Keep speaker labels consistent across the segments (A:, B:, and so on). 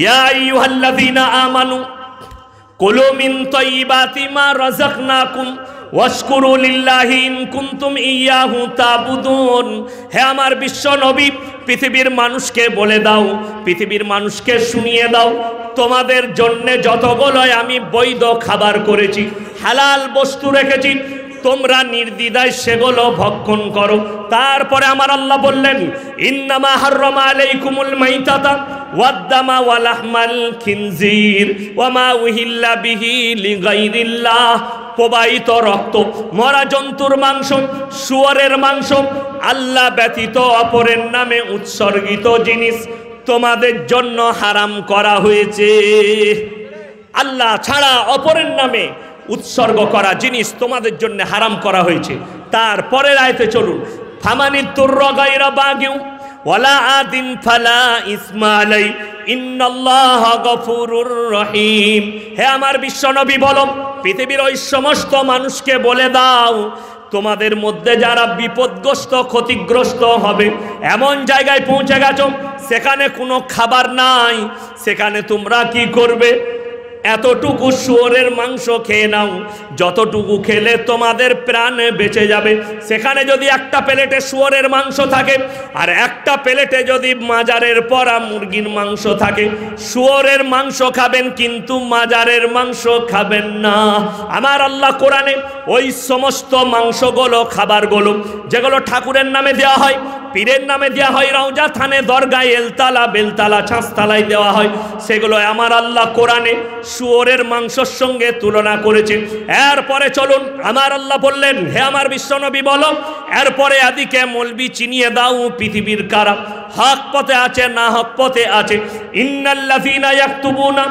A: ইয়া আইয়ুহাল্লাযীনা আমানু কুলু মিন তাইয়্যিবাতি মা রাযাকনাকুম ওয়াশকুরু লিল্লাহি ইন কুনতুম ইয়াহু তা'বুদুন। হে আমার বিশ্ব নবী, পৃথিবীর মানুষকে বলে দাও, পৃথিবীর মানুষকে শুনিয়ে দাও, তোমাদের জন্য যতগুলো আমি বৈধ খাবার করেছি, হালাল বস্তু রেখেছি, তোমরা নির্দ্বিধায় সেগুলো ভক্ষণ করো। তারপরে আমার আল্লাহ বললেন, ইন্নামা হাররামা আলাইকুমুল মাইতাতা ওয়াদ-দামা ওয়া লাহমাল খিনজির ওয়া মা উহিল্লা বিহি লিগাইরিল্লাহ। প্রবাহিত রক্ত, মরা জন্তুর মাংস, শুয়োরের মাংস, আল্লাহ ব্যতীত অপরের নামে উৎসর্গিত জিনিস তোমাদের জন্য হারাম করা হয়েছে। আল্লাহ ছাড়া অপরের নামে উৎসর্গ করা জিনিস তোমাদের জন্য হারাম করা হয়েছে। তারপরের আয়াতে চলুন, ফামানিতুররা গায়রা বাগিউ ওয়ালা আদিন ফালা ইসমা আলাই ইন্নাল্লাহা গফুরুর রহিম। হে আমার বিশ্বনবী বলো, পৃথিবীর ওই সমস্ত মানুষকে বলে দাও, তোমাদের মধ্যে যারা বিপদগ্রস্ত ক্ষতিগ্রস্ত হবে, এমন জায়গায় পৌঁছে গেছো সেখানে কোনো খাবার নাই, সেখানে তোমরা কি করবে? এতটুকু শুয়োরের মাংস খেয়ে নাও, যতটুকু খেলে তোমাদের প্রাণ বেঁচে যাবে। সেখানে যদি একটা প্লেটে শুয়োরের মাংস থাকে আর একটা প্লেটে যদি মাজারের পরা মুরগির মাংস থাকে, শুয়োরের মাংস খাবেন কিন্তু মাজারের মাংস খাবেন না। আমার আল্লাহ কোরআনে ওই সমস্ত মাংসগুলো, খাবারগুলো যেগুলো ঠাকুরের নামে দেওয়া হয়, পীরের নামে দেওয়া হয়, রওজা থানে, দরগায়, এলতালা, বেলতালা, ছাঁচতালায় দেওয়া হয়, সেগুলো আমার আল্লাহ কোরআনে শুয়োরের মাংসের সঙ্গে তুলনা করেছে। এরপরে চলুন, আমার আল্লাহ বললেন, হে আমার বিশ্বনবী বলো, এরপরে আদিকে মলবি চিনিয়ে দাও পৃথিবীর কারা হক পথে আছে না হক পথে আছে। ইন্নাল্লাযীনা ইয়াকতুবুনা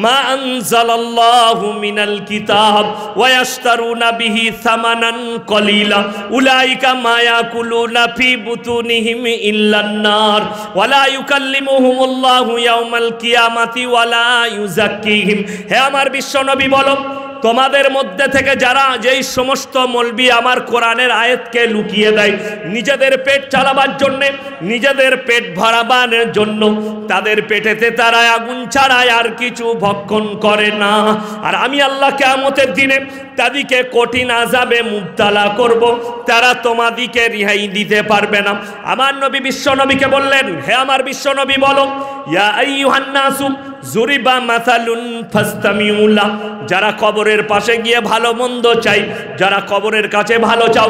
A: মা আনজালাল্লাহু মিনাল কিতাব ওয়া ইয়াশতারুনা বিহি সামানান কলিলা উলাইকা মা ইয়াকুলুনা ফি বুতুনিহিম ইল্লান নার ওয়া লা ইউকাল্লিমুহুমুল্লাহু ইয়াওমাল কিয়ামাতি ওয়া লা ইউযাক্কিহিম। হে আমার বিশ্বনবী বলো, তোমাদের মধ্যে থেকে যারা যেই সমস্ত মলবি আমার কোরআনের আয়াতকে লুকিয়ে দেয় নিজেদের পেট চালাবার জন্যে, নিজেদের পেট ভরাবার জন্য, তাদের পেটেতে তারা আগুন ছাড়ায় আর কিছু ভক্ষণ করে না। আর আমি আল্লাহ কিয়ামতের দিনে তাদেরকে কঠিন আযাবে মুবতালা করব, তারা তোমাদিকে রিহাই দিতে পারবে না। আমার নবী বিশ্বনবীকে বললেন, হে আমার বিশ্বনবী বলো, ইয়া আইয়ুহান নাসু জুরিবা মাসালুন ফাসতামিউ লা। যারা কবরের পাশে গিয়ে ভালো মন্দ চাই, যারা কবরের কাছে ভালো চাও,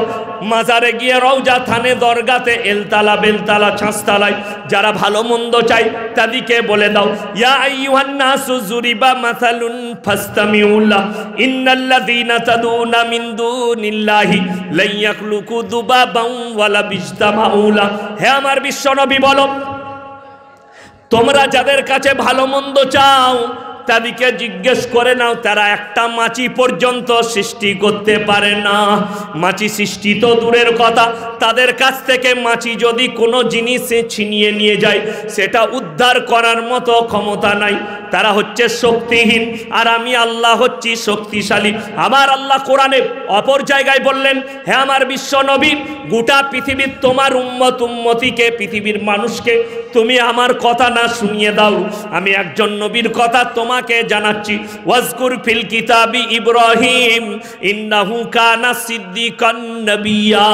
A: মাজারে গিয়ে, রওজা থানে, দরগাতে, এলতালা, বেলতালা, ছাঁচতালায় যারা ভালো মন্দ চাই, তাদেরকে বলে দাও, ইয়া আইয়ুহান নাসু জুরিবা মাসালুন ফাসতামিউ লা ইন্নাল্লাযীনা তাদুনা মিন দুনিল্লাহি লা ইয়াখলুকু যুবাবান ওয়ালা বিজতামাউ লা। হে আমার বিশ্বনবী বলো, তোমরা যাদের কাছে ভালো মন্দ চাও তাদেরকে জিজ্ঞেস করে নাও, তারা একটা মাছি পর্যন্ত সৃষ্টি করতে পারে না। মাছি সৃষ্টি তো দূরের কথা, তাদের কাছ থেকে মাছি যদি কোনো জিনিস ছিনিয়ে নিয়ে যায় সেটা উদ্ধার করার মতো ক্ষমতা নাই। তারা হচ্ছে শক্তিহীন, আর আমি আল্লাহ হচ্ছি শক্তিশালী। আমার আল্লাহ কোরআনে অপর জায়গায় বললেন, হে আমার বিশ্ব নবী, গোটা পৃথিবীর তোমার উম্মতিকে, পৃথিবীর মানুষকে তুমি আমার কথা না শুনিয়ে দাও, আমি একজন নবীর কথা তোমাকে জানাচ্ছি। ওয়াজকুর ফিল কিতাবি ইব্রাহিম ইন্নাহু কানা সিদ্দিকান নবিয়্যা।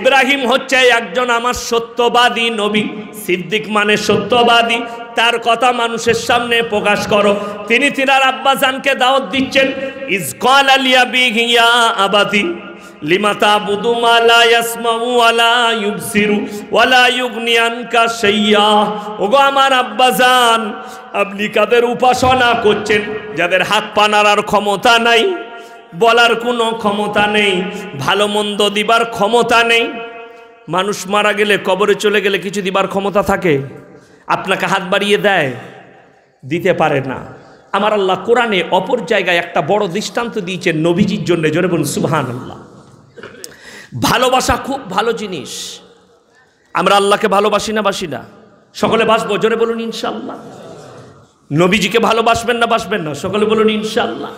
A: ইব্রাহিম হচ্ছে একজন আমার সত্যবাদী নবী। সিদ্দিক মানে সত্যবাদী, তার কথা মানুষের সামনে প্রকাশ করো। তিনি তিনার আব্বাজানকে দাওয়াত দিচ্ছেন, ইজ ক্বালা লিআবিহি ইয়া আবাতি লিমা তা'বুদু মা লা ইয়াসমাউ ওয়া লা ইউবসিরু ওয়া লা ইউগনি আনকা শাইয়্যা। ওগো আমার আব্বাজান, আপনি কাদের উপাসনা করছেন যাদের হাত পা নাড়ার ক্ষমতা নাই, বলার কোনো ক্ষমতা নেই, ভালো মন্দ দিবার ক্ষমতা নেই? মানুষ মারা গেলে, কবরে চলে গেলে কিছু দিবার ক্ষমতা থাকে? আপনাকে হাত বাড়িয়ে দেয়? দিতে পারে না। আমার আল্লাহ কোরআনে অপর জায়গায় একটা বড় দৃষ্টান্ত দিয়েছেন নবীজির জন্য। জোরে বলুন সুবহানাল্লাহ। ভালোবাসা খুব ভালো জিনিস। আমরা আল্লাহকে ভালোবাসি না? বাসি না? সকলে বাসবো? জোরে বলুন ইনশাআল্লাহ। নবীজিকে ভালোবাসবেন না? বাসবেন না? সকলে বলুন ইনশাআল্লাহ।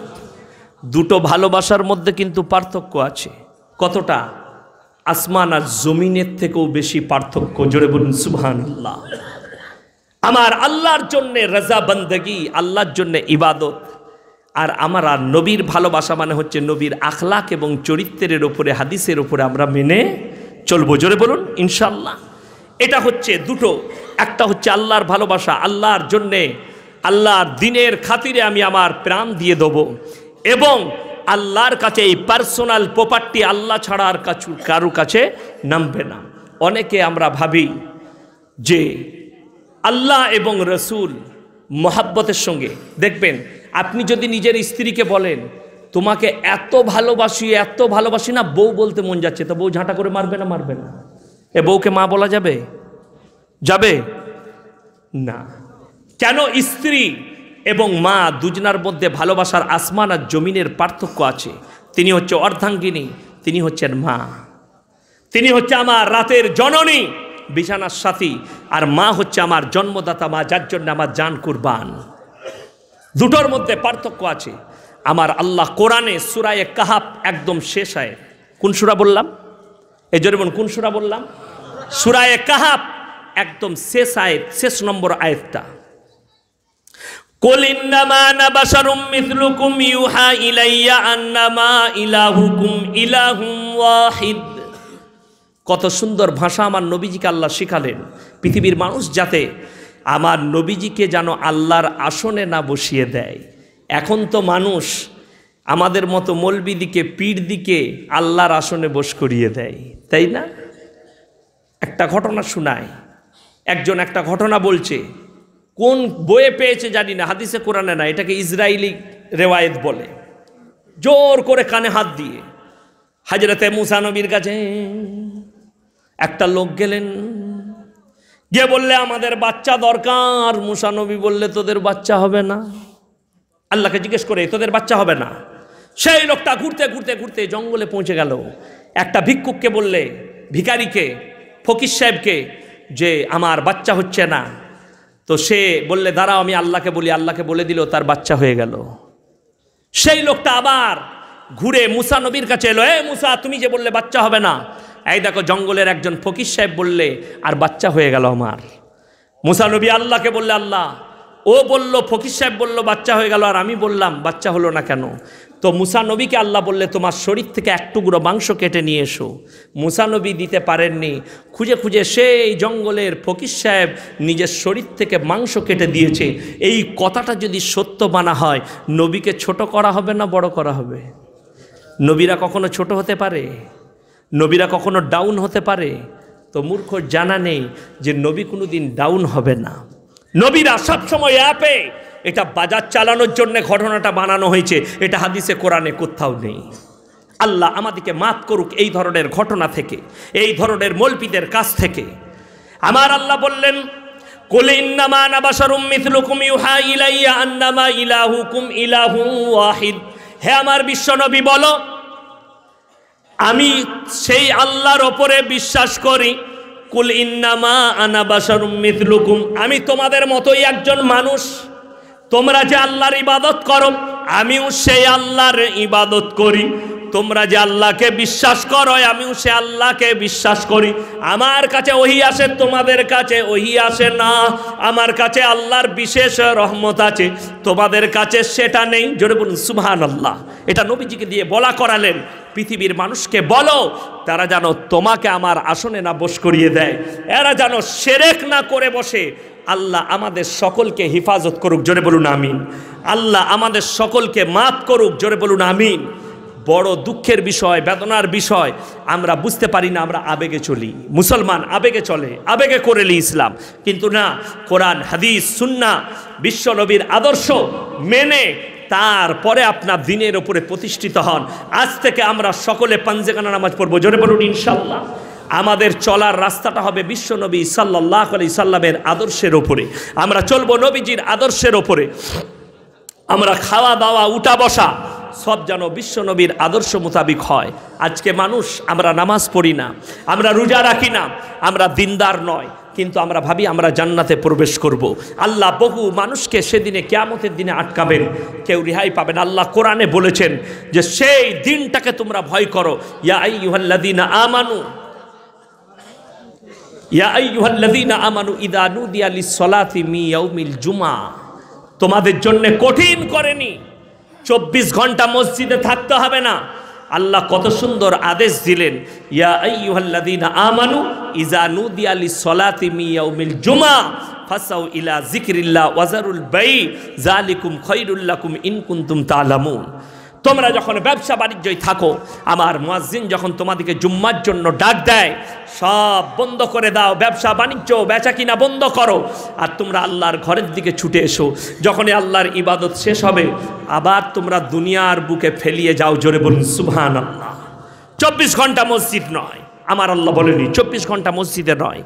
A: দুটো ভালোবাসার মধ্যে কিন্তু পার্থক্য আছে। কতটা? আসমান আর জমিনের থেকেও বেশি পার্থক্য। জোরে বলুন সুবহানাল্লাহ। আমার আল্লাহর জন্য রাজা বন্দগি, আল্লাহর জন্য ইবাদত। আর আমার আর নবীর ভালোবাসা মানে হচ্ছে নবীর আখলাক এবং চরিত্রের উপরে, হাদিসের উপরে আমরা মেনে চলবো। জোরে বলুন ইনশাআল্লাহ। এটা হচ্ছে দুটো, একটা হচ্ছে আল্লাহর ভালোবাসা, আল্লাহর জন্যে, আল্লাহর দিনের খাতিরে আমি আমার প্রাণ দিয়ে দেবো, এবং আল্লাহর কাছে এই পার্সোনাল প্রপার্টি আল্লাহ ছাড়া আর কারো কাছে নামবে না। অনেকে আমরা ভাবি যে আল্লাহ এবং রসুল মহাব্বতের সঙ্গে, দেখবেন আপনি যদি নিজের স্ত্রীকে বলেন তোমাকে এত ভালোবাসি না, বউ বলতে মন যাচ্ছে, তো বউ ঝাঁটা করে মারবে না? মারবে না। এ বউকে মা বলা যাবে? যাবে না। কেন? স্ত্রী এবং মা দুজনার মধ্যে ভালোবাসার আসমান আর জমিনের পার্থক্য আছে। তিনি হচ্ছে অর্ধাঙ্গিনী, তিনি হচ্ছেন মা, তিনি হচ্ছে আমার রাতের জননী, বিছানার সাথী, আর মা হচ্ছে আমার জন্মদাতা, মা যার জন্য আমার জান কুরবান। দুটোর মধ্যে পার্থক্য আছে। আমার আল্লাহ কোরআনে সূরা কাহাফ একদম শেষ আয়াত, কোন সূরা বললাম? এই জন্য বলুন কোন সূরা বললাম? সূরা কাহাফ একদম শেষ আয়াত, শেষ নম্বর আয়াতটা, কুল ইন্নামা আনা বাশারুম মিথলুকুম ইউহা ইলাইয়া আন্নামা ইলাহুকুম ইলাহুম ওয়াহিদ। কত সুন্দর ভাষা আমার নবীজিকে আল্লাহ শিখালেন, পৃথিবীর মানুষ যাতে আমার নবীজিকে যেন আল্লাহর আসনে না বসিয়ে দেয়। এখন তো মানুষ আমাদের মতো মৌলবি দিকে, পীর দিকে আল্লাহর আসনে বস করিয়ে দেয়, তাই না? একটা ঘটনা শোনায়, একজন একটা ঘটনা বলছে, কোন বইয়ে পেয়েছে জানি না, হাদিসে কোরআনে না, এটাকে ইসরায়েলি রেওয়ায়েত বলে। জোর করে কানে হাত দিয়ে হযরতে মুসা নবীর কাছে একটা লোক গেলেন, গিয়ে বললে আমাদের বাচ্চা দরকার। মুসা নবী বললে তোদের বাচ্চা হবে না। আল্লাহকে জিজ্ঞেস করে তোদের বাচ্চা হবে না? সেই লোকটা ঘুরতে ঘুরতে ঘুরতে জঙ্গলে পৌঁছে গেল। একটা ভিক্ষুককে বললে, ভিখারিকে, ফকির সাহেবকে, যে আমার বাচ্চা হচ্ছে না। তো সে বললে দাঁড়াও আমি আল্লাহকে বলি। আল্লাহকে বলে দিল, তার বাচ্চা হয়ে গেল। সেই লোকটা আবার ঘুরে মুসা নবীর কাছে এলো, এ মুসা তুমি যে বললে বাচ্চা হবে না, এই দেখো জঙ্গলের একজন ফকির সাহেব বললে আর বাচ্চা হয়ে গেল আমার। মুসা নবী আল্লাহকে বললে, আল্লাহ ও বলল, ফকির সাহেব বলল বাচ্চা হয়ে গেল, আর আমি বললাম বাচ্চা হলো না কেন? তো মুসা নবীকে আল্লাহ বললে তোমার শরীর থেকে এক টুকরো মাংস কেটে নিয়ে এসো। মুসা নবী দিতে পারেননি, খুঁজে খুঁজে সেই জঙ্গলের ফকির সাহেব নিজের শরীর থেকে মাংস কেটে দিয়েছে। এই কথাটা যদি সত্য মানা হয়, নবীকে ছোট করা হবে না বড় করা হবে? নবীরা কখনো ছোট হতে পারে? নবীরা কখনো ডাউন হতে পারে? তো মূর্খ জানা নেই যে নবী কোনো দিন ডাউন হবে না। নবীরা সবসময় অ্যাপে, এটা বাজার চালানোর জন্য ঘটনাটা বানানো হয়েছে, এটা হাদিসে কোরআনে কোথাও নেই। আল্লাহ আমাদেরকে মাফ করুক এই ধরনের ঘটনা থেকে, এই ধরনের মৌলবীদের কাছ থেকে। আমার আল্লাহ বললেন, কুল ইন্নামা আনা বাশারুম মিথলুকুম ইউহা ইলাইয়া আন্নামা ইলাহুকুম ইলাহুম ওয়াহিদ। হে আমার বিশ্বনবী বলো, আমি সেই আল্লাহর ওপরে বিশ্বাস করি। কুল ইন্নামা আনা বাশারুম মিথলুকুম, আমি তোমাদের মতোই একজন মানুষ। তোমরা যে আল্লাহর ইবাদত করো, আমিও সেই আল্লাহর ইবাদত করি। তোমরা যে আল্লাহকে বিশ্বাস করো, আমিও সে আল্লাহকে বিশ্বাস করি। আমার কাছে ওহী আসে, তোমাদের কাছে ওহী আসে না। আমার কাছে আল্লাহর বিশেষ রহমত আছে, তোমাদের কাছে সেটা নেই। জোরে বলুন সুবহানাল্লাহ। এটা নবীজিকে দিয়ে বলা করালেন, পৃথিবীর মানুষকে বলো তারা যেন তোমাকে আমার আসনে না বস করিয়ে দেয়, এরা যেন শিরক না করে বসে। আল্লাহ আমাদের সকলকে হেফাজত করুক, জোরে বলুন আমিন। আল্লাহ আমাদের সকলকে মাফ করুক, জোরে বলুন আমিন। বড় দুঃখের বিষয়, বেদনার বিষয়, আমরা বুঝতে পারি না, আমরা আবেগে চলি। মুসলমান আবেগে চলে, আবেগে করেলি ইসলাম। কিন্তু না, কোরআন হাদিস সুন্নাহ বিশ্ব নবীর আদর্শ মেনে তারপরে আপনার দিনের উপরে প্রতিষ্ঠিত হন। আজ থেকে আমরা সকলে পাঞ্জেগানা নামাজ পড়বো, জোরে বলুন ইনশাআল্লাহ। আমাদের চলার রাস্তাটা হবে বিশ্ব নবী সাল্লাল্লাহু আলাইহি সাল্লামের আদর্শের ওপরে। আমরা চলবো নবীজির আদর্শের ওপরে। আমরা খাওয়া দাওয়া, উঠা বসা সব যেন বিশ্ব নবীর আদর্শ মোতাবিক হয়। আজকে মানুষ, আমরা নামাজ পড়ি না, আমরা রোজা রাখি না, আমরা দিনদার নয়, কিন্তু আমরা ভাবি আমরা জান্নাতে প্রবেশ করব। আল্লাহ বহু মানুষকে সেদিনে কিয়ামতের দিনে আটকাবেন, কেউ রেহাই পাবেন। আল্লাহ কোরআনে বলেছেন যে সেই দিনটাকে তোমরা ভয় করো। ইয়া আইয়ুহাল্লাযীনা আমানু ইয়া আইয়ুহাল্লাযীনা আমানু ইযা নুদিয়া লিস-সালাতি মিন ইয়াউমিল জুমআ, তোমাদের জন্য কঠিন করেনি 24 ঘন্টা মসজিদে থাকতে হবে না। আল্লাহ কত সুন্দর আদেশ দিলেন, ইয়া আইয়ুহাল্লাযীনা আমানু ইযা নুদিয়া লিস-সালাতি মিন ইয়াউমিল জুমআ ফাসাউ ইলা যিকরিল্লাহ ওয়াজারুল বাই যালিকুম খায়রুল লাকুম ইন কুনতুম তা'লামুন। তোমরা যখন ব্যবসা বাণিজ্যই থাকো, আমার মুয়াজ্জিন যখন তোমাদেরকে জুম্মার জন্য ডাক দেয়, সব বন্ধ করে দাও, ব্যবসা বাণিজ্য বেচা কিনা বন্ধ করো, আর তোমরা আল্লাহর ঘরের দিকে ছুটে এসো। যখনই আল্লাহর ইবাদত শেষ হবে, আবার তোমরা দুনিয়ার বুকে ফেলিয়ে যাও। জোরে বলুন সুবহানাল্লাহ। 24 ঘন্টা মসজিদ নয়, আমার আল্লাহ বলেনি 24 ঘন্টা মসজিদে নয়।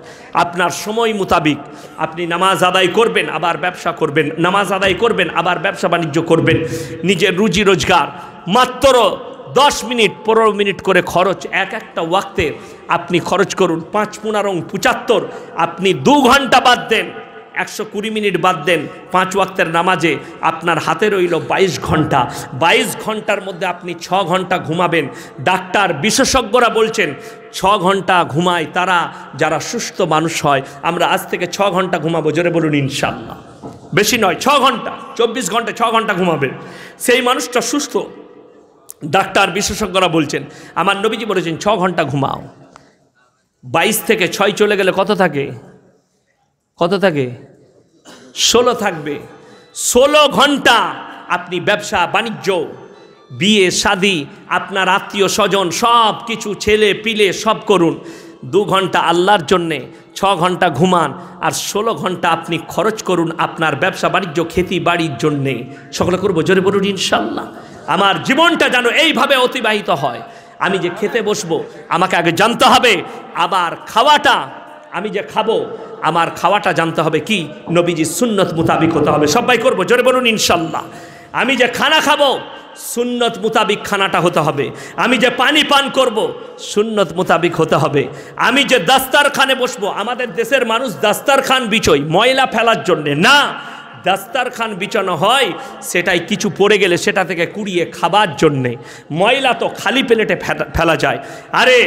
A: আপনার সময় মোতাবিক আপনি নামাজ আদায় করবেন, আবার ব্যবসা করবেন, নামাজ আদায় করবেন, আবার ব্যবসা বাণিজ্য করবেন। নিজের রুজি রোজগার মাত্র 10 মিনিট 15 মিনিট করে খরচ, এক একটা ওয়াক্তে আপনি খরচ করুন। 5 15 75, আপনি 2 ঘন্টা বাদ দেন, 120 মিনিট বাদ দেন 5 ওয়াক্তের নামাজে, আপনার হাতে রইল 22 ঘন্টা। 22 ঘন্টার মধ্যে আপনি 6 ঘন্টা ঘুমাবেন। ডাক্তার বিশেষজ্ঞরা বলছেন 6 ঘন্টা ঘুমায় তারা যারা সুস্থ মানুষ হয়। আমরা আজ থেকে 6 ঘন্টা ঘুমাবো। জোরে বলুন ইনশাআল্লাহ। বেশি নয়, 6 ঘন্টা, 24 ঘন্টা 6 ঘন্টা ঘুমাবেন, সেই মানুষটা সুস্থ। ডাক্তার বিশেষজ্ঞরা বলছেন, আমার নবীজি বলেছেন 6 ঘন্টা ঘুমাও। 22 থেকে 6 চলে গেলে কত থাকে? কত থাকে? 16 থাকবে। 16 ঘন্টা আপনি ব্যবসা বাণিজ্য, বিয়ে শাদি, আপনার আত্মীয় স্বজন সব কিছু, ছেলে পিলে সব করুন। 2 ঘন্টা আল্লাহর জন্যে, 6 ঘন্টা ঘুমান, আর 16 ঘন্টা আপনি খরচ করুন আপনার ব্যবসা বাণিজ্য খেতি বাড়ির জন্যে। সকলে করবো। জোরে বলুন ইনশাআল্লাহ। আমার জীবনটা যেন এইভাবে অতিবাহিত হয়। আমি যে খেতে বসবো, আমাকে আগে জানতে হবে, আবার খাওয়াটা আমি যে খাবো, আমার খাওয়াটা জানতে হবে কি নবীজির সুন্নত মোতাবিক হতে হবে। সবাই করবো। জোরে বলুন ইনশাআল্লাহ। আমি যে খানা খাবো, সুন্নত মোতাবিক খানাটা হতে হবে। আমি যে পানি পান করব, সুন্নত মোতাবিক হতে হবে। আমি যে দাস্তারখানে বসবো, আমাদের দেশের মানুষ দাস্তারখান বিছয় ময়লা ফেলার জন্যে না, দাস্তারখান বিছানো হয় সেটাই কিছু পড়ে গেলে সেটা থেকে কুড়িয়ে খাবার জন্যে। ময়লা তো খালি প্লেটে ফেলা যায়। আরে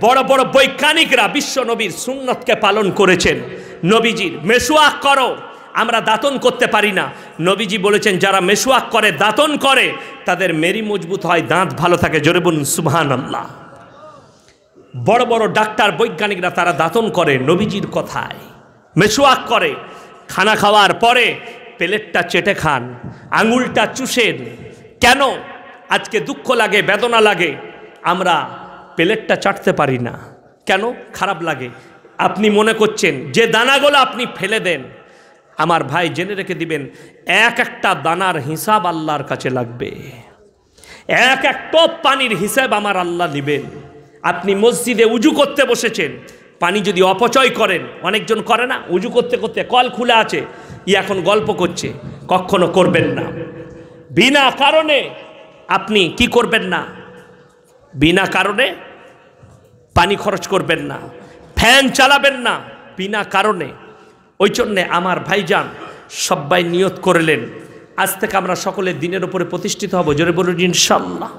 A: বড় বড় বৈজ্ঞানিকরা বিশ্ব নবীর সুন্নতকে পালন করেছেন। নবীজির মেসওয়াক করো, আমরা দাঁতন করতে পারি না। নবীজি বলেছেন যারা মেসওয়াক করে, দাঁতন করে, তাদের মেরি মজবুত হয়, দাঁত ভালো থাকে। জোরে বলুন সুবহানাল্লাহ। বড় বড় ডাক্তার বৈজ্ঞানিকরা তারা দাঁতন করে নবীজির কথায়, মেসওয়াক করে। খানা খাওয়ার পরে প্লেটটা চেটে খান, আঙুলটা চুষেন। কেন? আজকে দুঃখ লাগে, বেদনা লাগে, আমরা প্লেটটা চাটতে পারি না। কেন? খারাপ লাগে। আপনি মনে করছেন যে দানাগুলো আপনি ফেলে দেন, আমার ভাই জেনে রেখে দিবেন, এক একটা দানার হিসাব আল্লাহর কাছে লাগবে। এক এক টোপ পানির হিসাব আমার আল্লাহ নেবেন। আপনি মসজিদে উজু করতে বসেছেন, পানি যদি অপচয় করেন, অনেকজন করে না, উজু করতে করতে কল খুলে আছে, এখন গল্প করছে, কখনো করবেন না। বিনা কারণে আপনি কি করবেন না? বিনা কারণে পানি খরচ করবেন না, ফ্যান চালাবেন না বিনা কারণে। ওই জন্যে আমার ভাইজান সবাই নিয়ত করলেন, আজ থেকে আমরা সকলে দিনের উপরে প্রতিষ্ঠিত হব। জোরে বলুন ইনশাআল্লাহ।